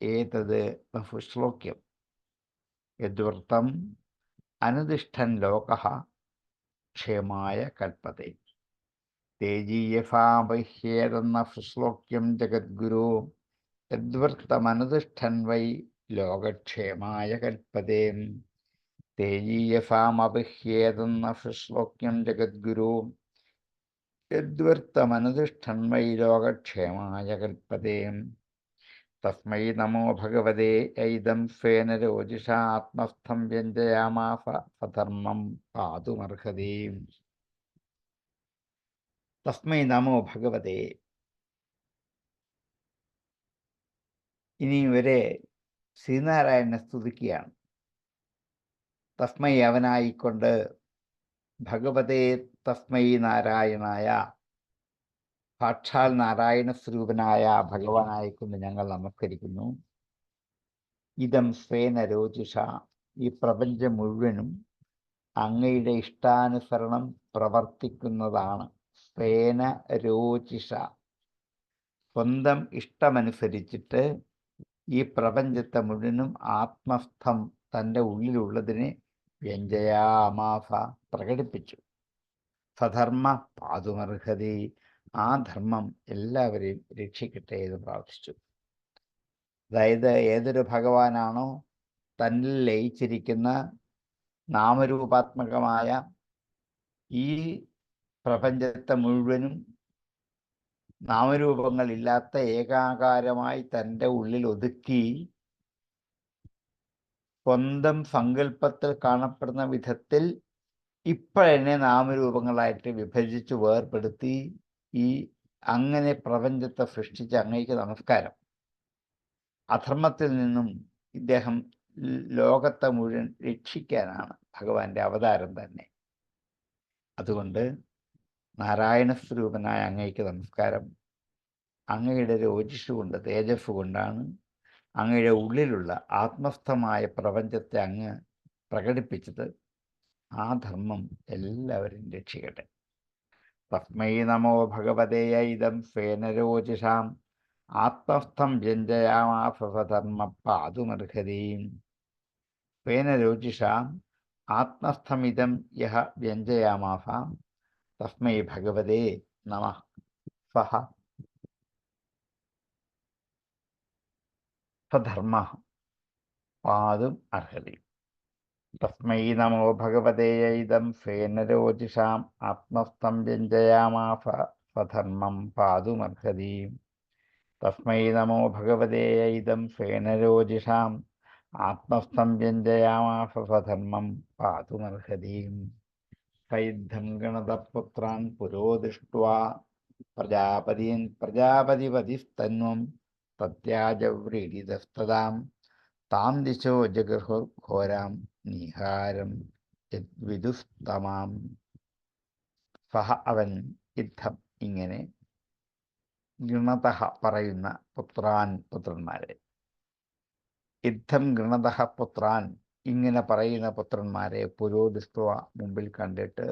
ഏതത് ബഹുശ്ലോക്യം യദ്വൃത്തം അനുതിഷ്ഠൻ ലോകഃ ക്ഷേമായ കൽപ്പത്തെ. തേജീയഫാപഹ്യേതെന്ന ശ്ലോക്യം ജഗദ്ഗുരു യദ്വൃത്തമനുതിഷ്ഠൻ വൈ ലോകക്ഷേമായ കൽപ്പത്തെ. തേജീയഫാമപഹ്യേതെന്ന ശ്ലോക്യം ജഗദ്ഗുരു യദ്വൃത്തമനുതിഷ്ഠൻ വൈ ലോകക്ഷേമായ കൽപ്പത്തെ. തസ്മൈ നമോ ഭഗവതേ ഐദം സ്വേന രോജിഷാ ആത്മസ്ഥം വ്യഞ്ജയാമാസ സധർമ്മം പാതുമർഹതി. തസ്മൈ നമോ ഭഗവതേ. ഇനി ഇവരെ ശ്രീനാരായണനെ സ്തുതിക്കുകയാണ്. തസ്മൈ അവനായിക്കൊണ്ട്, ഭഗവതേ തസ്മൈ നാരായണായ, സാക്ഷാൽ നാരായണ സ്വരൂപനായ ഭഗവാനായിക്കൊണ്ട് ഞങ്ങൾ നമസ്കരിക്കുന്നു. ഇതം സ്വേന രോജിഷ, ഈ പ്രപഞ്ചം മുഴുവനും അങ്ങയുടെ ഇഷ്ടാനുസരണം പ്രവർത്തിക്കുന്നതാണ്. സ്വേന രോജിഷ, സ്വന്തം ഇഷ്ടമനുസരിച്ചിട്ട് ഈ പ്രപഞ്ചത്തെ മുഴുവനും ആത്മസ്ഥം, തൻ്റെ ഉള്ളിലുള്ളതിനെ വ്യഞ്ജയാമാസ, പ്രകടിപ്പിച്ചു. സധർമ്മ പാതുമർഹതി, ആ ധർമ്മം എല്ലാവരെയും രക്ഷിക്കട്ടെ എന്ന് പ്രാർത്ഥിച്ചു. അതായത് ഏതൊരു ഭഗവാനാണോ തന്നിൽ ലയിച്ചിരിക്കുന്ന നാമരൂപാത്മകമായ ഈ പ്രപഞ്ചത്തെ മുഴുവനും നാമരൂപങ്ങളില്ലാത്ത ഏകാകാരമായി തൻ്റെ ഉള്ളിൽ ഒതുക്കി സ്വന്തം സങ്കല്പത്തിൽ കാണപ്പെടുന്ന വിധത്തിൽ ഇപ്പോഴെന്നെ നാമരൂപങ്ങളായിട്ട് വിഭജിച്ച് വേർപെടുത്തി ഈ അങ്ങനെ പ്രപഞ്ചത്തെ സൃഷ്ടിച്ച അങ്ങേക്ക് നമസ്കാരം. അധർമ്മത്തിൽ നിന്നും ഇദ്ദേഹം ലോകത്തെ മുഴുവൻ രക്ഷിക്കാനാണ് ഭഗവാന്റെ അവതാരം തന്നെ. അതുകൊണ്ട് നാരായണ സ്വരൂപനായ അങ്ങേക്ക് നമസ്കാരം. അങ്ങയുടെ രോജിഷ് കൊണ്ട്, തേജസ് കൊണ്ടാണ് അങ്ങയുടെ ഉള്ളിലുള്ള ആത്മസ്ഥമായ പ്രപഞ്ചത്തെ അങ്ങ് പ്രകടിപ്പിച്ചത്. ആ ധർമ്മം എല്ലാവരും രക്ഷിക്കട്ടെ. തസ്മൈ നമോ ഭഗവതേ ഇദം സ്വേന രോജിഷാം ആത്മസ്ഥം വ്യഞ്ജയാമാസ സധർമ്മ പാതുമർഹതി. സ്വേന രോജിഷാം ആത്മസ്ഥമിതം യഹ വ്യഞ്ജയാമാസ തസ്മൈ ഭഗവതേ നമഃ. സഹ സധർമ്മ പാതും അർഹതി. തസ്മൈ നമോ ഭഗവതേ ഇദം സ്വേന രോജിഷാം ആത്മസ്ഥം വ്യഞ്ജയാമാസ സധർമ്മം പാതുമർഹതി. തസ്മൈ നമോ ഭഗവതേ ഇദം സ്വേന രോജിഷാം ആത്മസ്ഥം വ്യഞ്ജയാമാസ സധർമ്മം പാതുമർഹതി. സൈദ്ധം ഗണതപുത്രാൻ പുരോ ദൃഷ്ട്വാ പ്രജാപതീൻ പ്രജാപതിപതിസ്തന്വം തത്യാജവ്രീഡിതസ്തതാം താം ദിശോ ജഗർഘോരാം നിഹാരം യദ്വിദുസ്തമാം. സഹ അവൻ, യുദ്ധം ഇങ്ങനെ, ഗൃണതഃ പറയുന്ന പുത്രന്മാരെ, യുദ്ധം ഗൃണതഃ പുത്രാൻ ഇങ്ങനെ പറയുന്ന പുത്രന്മാരെ പുരോദിസ്ത്വ മുമ്പിൽ കണ്ടിട്ട്.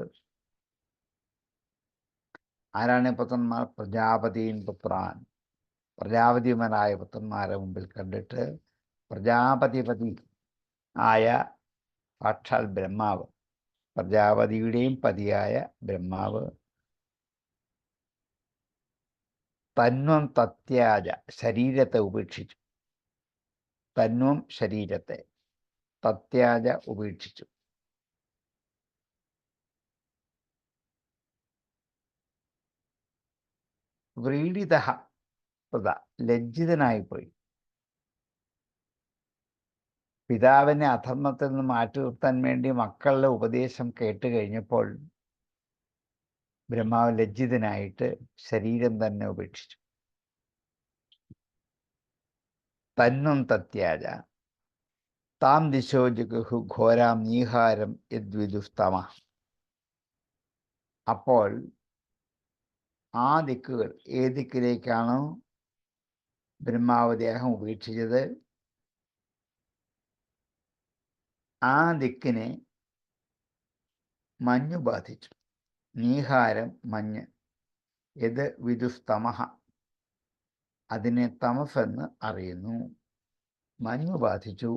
ആരാണ് പുത്രന്മാർ? പ്രജാപതീൻ പുത്രാൻ, പ്രജാപതിമാരായ പുത്രന്മാരെ മുമ്പിൽ കണ്ടിട്ട് പ്രജാപതിപതി ആയ സാക്ഷാൽ ബ്രഹ്മാവ്, പ്രജാപതിയുടെയും പതിയായ ബ്രഹ്മാവ് തന്വം തത്യാജ, ശരീരത്തെ ഉപേക്ഷിച്ചു. തന്വം ശരീരത്തെ, തത്യാജ ഉപേക്ഷിച്ചു. വ്രീഡിത, ലജ്ജിതനായിപ്പോയി. പിതാവിനെ അധർമ്മത്തിൽ നിന്ന് മാറ്റി നിർത്താൻ വേണ്ടി മക്കളുടെ ഉപദേശം കേട്ട് കഴിഞ്ഞപ്പോൾ ബ്രഹ്മാവ് ലജ്ജിതനായിട്ട് ശരീരം തന്നെ ഉപേക്ഷിച്ചു. തന്നം തത്യാജ താം ദിശോ ജഗഹു ഘോരാം നീഹാരം യദ്വിദുസ്തമ. അപ്പോൾ ആ ദിക്കുകൾ, ഏത് ദിക്കിലേക്കാണോ ബ്രഹ്മാവ് ദേഹം ഉപേക്ഷിച്ചത്, ആ ദിക്കിനെ മഞ്ഞു ബാധിച്ചു. നീഹാരം, മഞ്ഞ്. യത് വിദുസ്തമ, അതിനെ തമസെന്ന് അറിയുന്നു. മഞ്ഞു ബാധിച്ചു,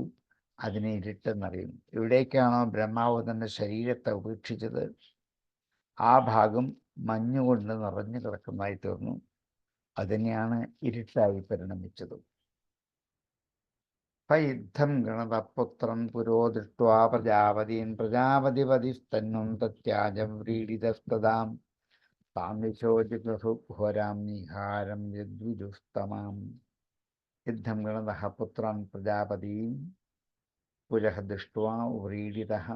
അതിനെ ഇരുട്ടെന്നറിയുന്നു. എവിടേക്കാണോ ബ്രഹ്മാവ് തൻ്റെ ശരീരത്തെ ഉപേക്ഷിച്ചത് ആ ഭാഗം മഞ്ഞുകൊണ്ട് നിറഞ്ഞു കിടക്കുന്നതായി തീർന്നു. അതിനെയാണ് ഇരുട്ടായി പരിണമിച്ചത്. യുദ്ധം ഗണതപുത്രം പുരോ ദൃഷ്ട്വാ പ്രജാപതീൻ പ്രജാപതിപതിസ്തന്നും തത്യാജം വ്രീഡിതസ്തദാം താം വിശോചിഘോരാം നിഹാരം യദ്വിജുസ്തമാം. യുദ്ധം ഗണതഃ പുത്രാൻ പ്രജാപതീൻ പുരഃ ദൃഷ്ട്വാ വ്രീഡിതഃ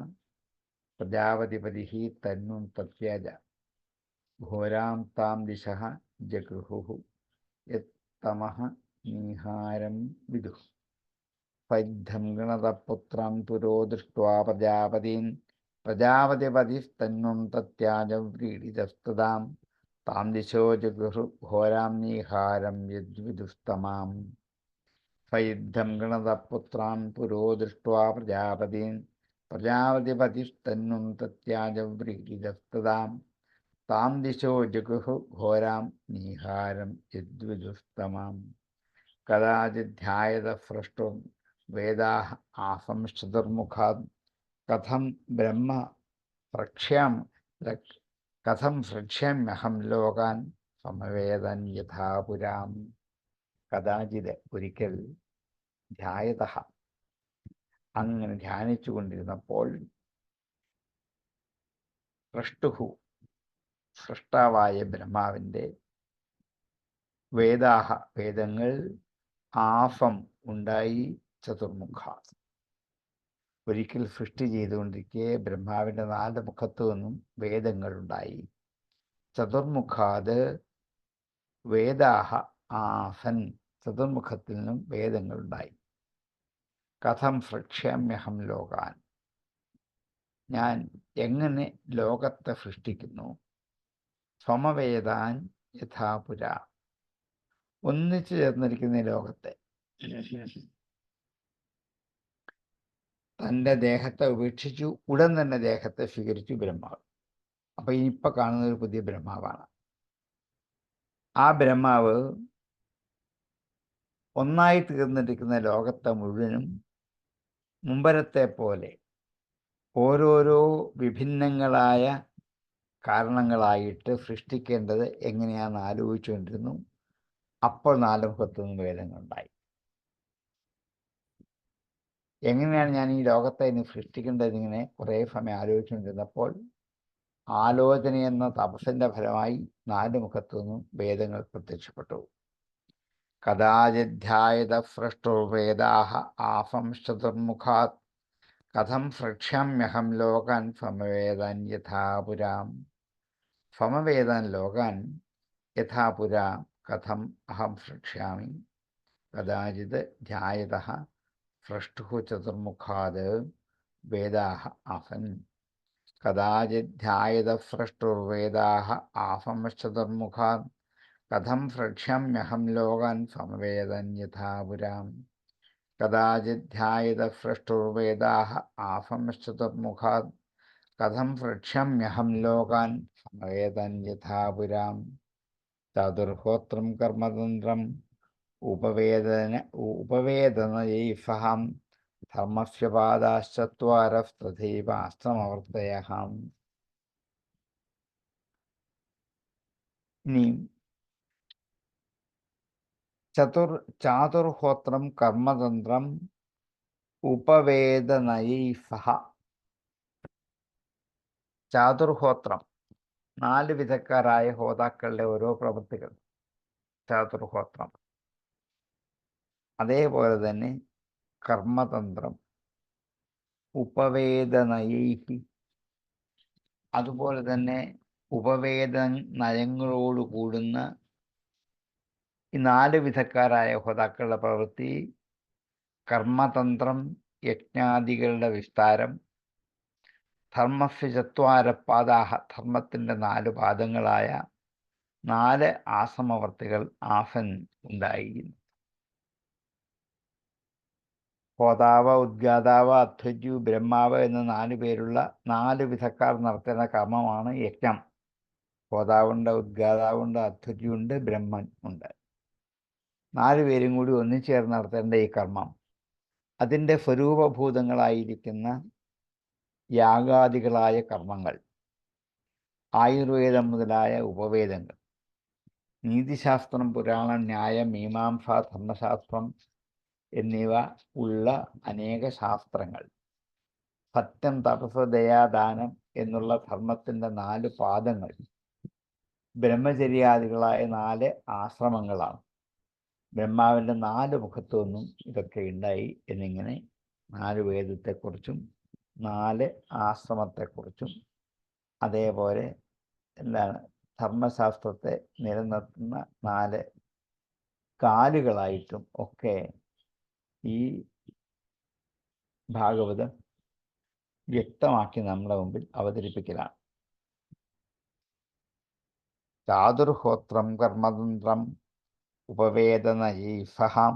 പ്രജാപതിപതിഃ തന്നും തത്യാജ ഘോരാം താം ദിശഃ ജഗൃഹുഃ യത്തമഃ നിഹാരം വിദുഃ. യുദ്ധം ഗണതപുത്രം പുരോ ദൃഷ്ട്വാ പ്രജാപതീൻ പ്രജാപതിപതിസ്തന്നും തത്യാജ വ്രീഡിതസ്തദാം താം ദിശോ ജഗൃഹു ഘോരാം നിഹാരം യദ്വിദുസ്തമാം. യുദ്ധം ഗണതപുത്രാൻ പുരോ ദൃഷ്ട്വാ പ്രജാപതീൻ പ്രജാപതിപതിസ്തന്നും തത്യാജ വ്രീഡിതസ്തദാം താം ദിശോ ജഗൃഹു ഘോരാം നിഹാരം യദ്വിദുസ്തമാം. കദാചിധ്യായത ഭ്രഷ്ടുർ വേദാഃ ആസംശ്ചതുർമുഖാത് കഥം ബ്രഹ്മ പ്രക്ഷ്യാമ്യഹം ലോകാൻ സമവേദൻ യഥാ പുരാം. കഥാചിത് ഒരിക്കൽ ധ്യായതഃ അങ്ങനെ ധ്യാനിച്ചു കൊണ്ടിരുന്നപ്പോൾ ഭ്രഷ്ടുഹു സൃഷ്ടാവായ ബ്രഹ്മാവിൻ്റെ വേദാഹ വേദങ്ങൾ ആഫം ഉണ്ടായി ചതുർമുഖ. ഒരിക്കൽ സൃഷ്ടി ചെയ്തുകൊണ്ടിരിക്കെ ബ്രഹ്മാവിൻ്റെ 4 മുഖത്തു നിന്നും വേദങ്ങളുണ്ടായി. ചതുർമുഖാത് വേദാഹ ആസൻ ചതുർമുഖത്തിൽ നിന്നും വേദങ്ങളുണ്ടായി. കഥം സൃക്ഷ്യാമ്യഹം ലോകാൻ ഞാൻ എങ്ങനെ ലോകത്തെ സൃഷ്ടിക്കുന്നു. സമവേദാൻ യഥാപുര ഒന്നിച്ചു ചേർന്നിരിക്കുന്ന ലോകത്തെ തൻ്റെ ദേഹത്തെ ഉപേക്ഷിച്ചു ഉടൻ തന്നെ ദേഹത്തെ സ്വീകരിച്ചു ബ്രഹ്മാവ്. അപ്പൊ ഇനിയിപ്പോൾ കാണുന്ന ഒരു പുതിയ ബ്രഹ്മാവാണ്. ആ ബ്രഹ്മാവ് ഒന്നായി തീർന്നിരിക്കുന്ന ലോകത്തെ മുഴുവനും മുമ്പരത്തെ പോലെ ഓരോരോ വിഭിന്നങ്ങളായ കാരണങ്ങളായിട്ട് സൃഷ്ടിക്കേണ്ടത് എങ്ങനെയാണെന്ന് ആലോചിച്ചുകൊണ്ടിരുന്നു. അപ്പോൾ 4 മുഖത്തു നിന്നും വേദങ്ങളുണ്ടായി. എങ്ങനെയാണ് ഞാൻ ഈ ലോകത്തെ ഇനി സൃഷ്ടിക്കേണ്ടതിങ്ങനെ കുറേ സമയം ആലോചിച്ചുകൊണ്ടിരുന്നപ്പോൾ ആലോചനയെന്ന തപസ്സിൻ്റെ ഫലമായി 4 മുഖത്തു നിന്നും വേദങ്ങൾ പ്രത്യക്ഷപ്പെട്ടു. കദാചിധ്യായത ഭ്രഷ്ടുർവേദാഃ ആസംശ്ചതുർമുഖാത് കഥം സൃക്ഷ്യാമ്യഹം ലോകാൻ സമവേദാൻ യഥാ പുരാം. സമവേദാൻ ലോകാൻ യഥാ പുരാ കഥം അഹം സൃക്ഷ്യാമി. കദാചിത് ധ്യായതഃ ഭ്രഷ്ടുഃ ചതുർമുഖാത് വേദാഃ ആസൻ. കദാചിത് ധ്യായത ഭ്രഷ്ടുർവേദാഃ ആസംശ്ചതുർമുഖാത് കഥം സൃക്ഷ്യാമ്യഹം ലോകാൻ സമവേദൻ യഥാ പുരാം. കദാചിത് ധ്യായത ഭ്രഷ്ടുർവേദാഃ ആസംശ്ചതുർമുഖാത് കഥം സൃക്ഷ്യാമ്യഹം ലോകാൻ സമവേദൻ യഥാ പുരാം. ചതുർഹോത്രം കർമ്മതന്ത്രം ഉപവേദനയൈഫഹം ധർമ്മസ്യ പാദാശ്ചത്വാരസ്തഥൈവ അസ്തമവർത്തയഃ. ഇനി ചാതുർഹോത്രം കർമ്മതന്ത്രം ഉപവേദനയൈഫഹ. ചാതുർഹോത്രം 4 വിധക്കാരായ ഹോതാക്കളുടെ ഓരോ പ്രവൃത്തികൾ ചാതുർഹോത്രം. അതേപോലെ തന്നെ കർമ്മതന്ത്രം ഉപവേദനയൈഹി. അതുപോലെ തന്നെ ഉപവേദ നയങ്ങളോട് കൂടുന്ന ഈ 4 വിധക്കാരായ ഹോതാക്കളുടെ പ്രവൃത്തി കർമ്മതന്ത്രം യജ്ഞാദികളുടെ വിസ്താരം, ധർമ്മസ്യ ചത്വാര പാദാഹ ധർമ്മത്തിൻ്റെ 4 പാദങ്ങളായ 4 ആസമവർത്തികൾ ആസൻ ഉണ്ടായിരുന്നു. ഹോതാവ്, ഉദ്ഗാതാവ്, അധ്വര്യു, ബ്രഹ്മാവ് എന്ന 4 പേരുള്ള 4 വിധക്കാർ നടത്തുന്ന കർമ്മമാണ് യജ്ഞം. ഹോതാവുണ്ട്, ഉദ്ഗാതാവുണ്ട്, അധ്വര്യുണ്ട്, ബ്രഹ്മൻ ഉണ്ട്. 4 പേരും കൂടി ഒന്നിച്ചേർന്ന് നടത്തേണ്ട ഈ കർമ്മം അതിൻ്റെ സ്വരൂപഭൂതങ്ങളായിരിക്കുന്ന യാഗാദികളായ കർമ്മങ്ങൾ, ആയുർവേദം മുതലായ ഉപവേദങ്ങൾ, നീതിശാസ്ത്രം, പുരാണം, ന്യായം, മീമാംസ, ധർമ്മശാസ്ത്രം എന്നിവ ഉള്ള അനേക ശാസ്ത്രങ്ങൾ, സത്യം, തപസ്, ദയാദാനം എന്നുള്ള ധർമ്മത്തിൻ്റെ 4 പാദങ്ങൾ, ബ്രഹ്മചര്യാദികളായ 4 ആശ്രമങ്ങളാണ്. ബ്രഹ്മാവിൻ്റെ 4 മുഖത്തു നിന്നും ഇതൊക്കെ ഉണ്ടായി എന്നിങ്ങനെ 4 വേദത്തെക്കുറിച്ചും 4 ആശ്രമത്തെക്കുറിച്ചും അതേപോലെ ധർമ്മശാസ്ത്രത്തെ നിലനിർത്തുന്ന 4 കാലുകളായിട്ടും ഒക്കെ ഈ ഭാഗവതം വ്യക്തമാക്കി നമ്മുടെ മുമ്പിൽ അവതരിപ്പിക്കലാണ്. ചാതുർഹോത്രം കർമ്മതന്ത്രം ഉപവേദനയൈഫഹാം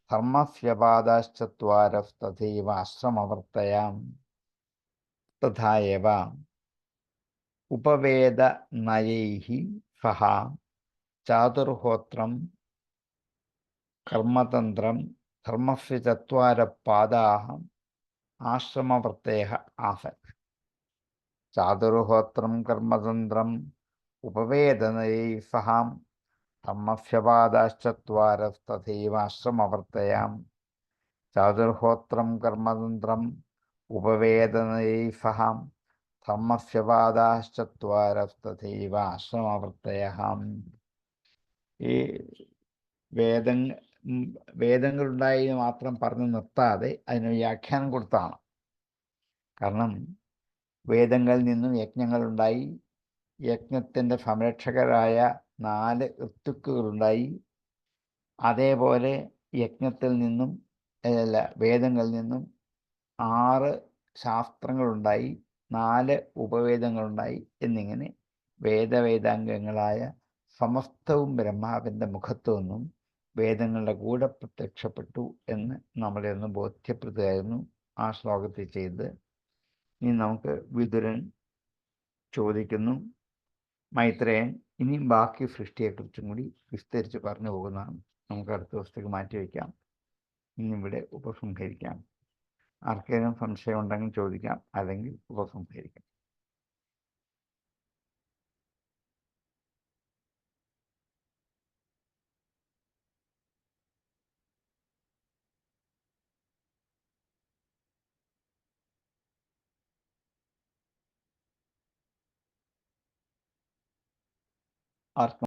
ധർമ്മസ്യപാദാശ്ചത്വാരസ്തഥൈവ ആശ്രമവർത്തയാം തഥാ ഏവ ഉപവേദനയൈഃ ഫഹാം ചാതുർഹോത്രം കർമ്മതന്ത്രം ധർമ്മസ്യ ചത്വാര പാദാഃ ആശ്രമവർത്തയഃ ആസൻ. ചാതുർഹോത്രം കർമ്മതന്ത്രം ഉപവേദനയൈഃ ഫഹാം ധർമ്മസ്യ പാദാശ്ചത്വാരസ്തഥൈവ ആശ്രമവർത്തയാം. ചാതുർഹോത്രം കർമ്മതന്ത്രം ഉപവേദനയൈഃ ഫഹാം ധർമ്മസ്യ പാദാശ്ചത്വാരസ്തഥൈവ ആശ്രമവർത്തയഃ. ഈ വേദങ്ങളുണ്ടായി മാത്രം പറഞ്ഞു നിർത്താതെ അതിന് വ്യാഖ്യാനം കൊടുത്താണ്. കാരണം വേദങ്ങളിൽ നിന്നും യജ്ഞങ്ങളുണ്ടായി, യജ്ഞത്തിൻ്റെ സംരക്ഷകരായ 4 ഋത്തുക്കളുണ്ടായി, അതേപോലെ യജ്ഞത്തിൽ നിന്നും വേദങ്ങളിൽ നിന്നും 6 ശാസ്ത്രങ്ങളുണ്ടായി, 4 ഉപവേദങ്ങളുണ്ടായി എന്നിങ്ങനെ വേദാംഗങ്ങളായ സമസ്തവും ബ്രഹ്മാവിൻ്റെ മുഖത്തു നിന്നും വേദങ്ങളുടെ കൂടെ പ്രത്യക്ഷപ്പെട്ടു എന്ന് നമ്മളെ ഒന്ന് ബോധ്യപ്പെടുത്തുകയായിരുന്നു ആ ശ്ലോകത്തിൽ ചെയ്ത്. ഇനി നമുക്ക് വിതുരൻ ചോദിക്കുന്നു, മൈത്രേയൻ ഇനി ബാക്കി സൃഷ്ടിയെക്കുറിച്ചും കൂടി വിസ്തരിച്ച് പറഞ്ഞു പോകുന്നതാണ്. നമുക്ക് അടുത്ത ദിവസത്തേക്ക് മാറ്റിവെക്കാം. ഇന്നിവിടെ ഉപസംഹരിക്കാം. ആർക്കെങ്കിലും സംശയം ഉണ്ടെങ്കിൽ ചോദിക്കാം, അല്ലെങ്കിൽ ഉപസംഹരിക്കാം. ആർക്കും